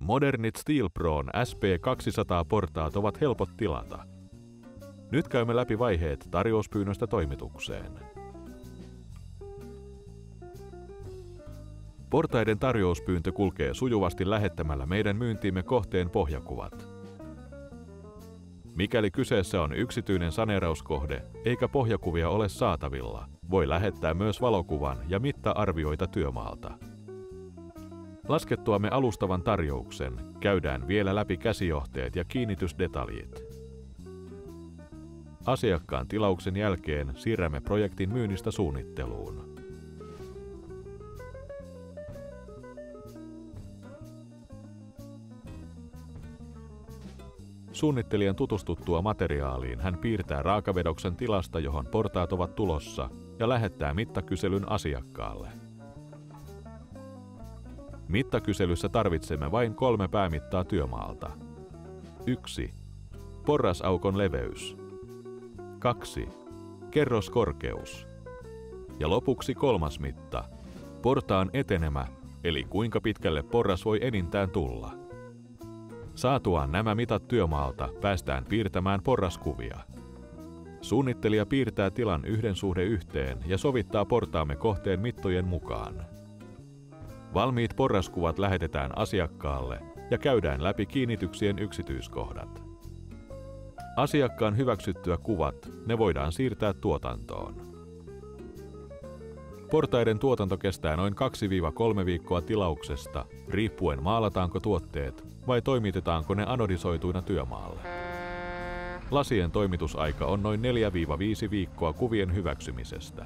Modernit SteelPron SP200-portaat ovat helpot tilata. Nyt käymme läpi vaiheet tarjouspyynnöstä toimitukseen. Portaiden tarjouspyyntö kulkee sujuvasti lähettämällä meidän myyntiimme kohteen pohjakuvat. Mikäli kyseessä on yksityinen saneerauskohde eikä pohjakuvia ole saatavilla, voi lähettää myös valokuvan ja mitta-arvioita työmaalta. Laskettuamme alustavan tarjouksen käydään vielä läpi käsijohteet ja kiinnitysdetaljit. Asiakkaan tilauksen jälkeen siirrämme projektin myynnistä suunnitteluun. Suunnittelijan tutustuttua materiaaliin hän piirtää raakavedoksen tilasta, johon portaat ovat tulossa, ja lähettää mittakyselyn asiakkaalle. Mittakyselyssä tarvitsemme vain 3 päämittaa työmaalta. 1. Porrasaukon leveys. 2. Kerroskorkeus. Ja lopuksi 3. mitta. Portaan etenemä, eli kuinka pitkälle porras voi enintään tulla. Saatuaan nämä mitat työmaalta päästään piirtämään porraskuvia. Suunnittelija piirtää tilan 1:1 ja sovittaa portaamme kohteen mittojen mukaan. Valmiit porraskuvat lähetetään asiakkaalle ja käydään läpi kiinnityksien yksityiskohdat. Asiakkaan hyväksyttyä kuvat ne voidaan siirtää tuotantoon. Portaiden tuotanto kestää noin 2-3 viikkoa tilauksesta, riippuen maalataanko tuotteet vai toimitetaanko ne anodisoituina työmaalle. Lasien toimitusaika on noin 4-5 viikkoa kuvien hyväksymisestä.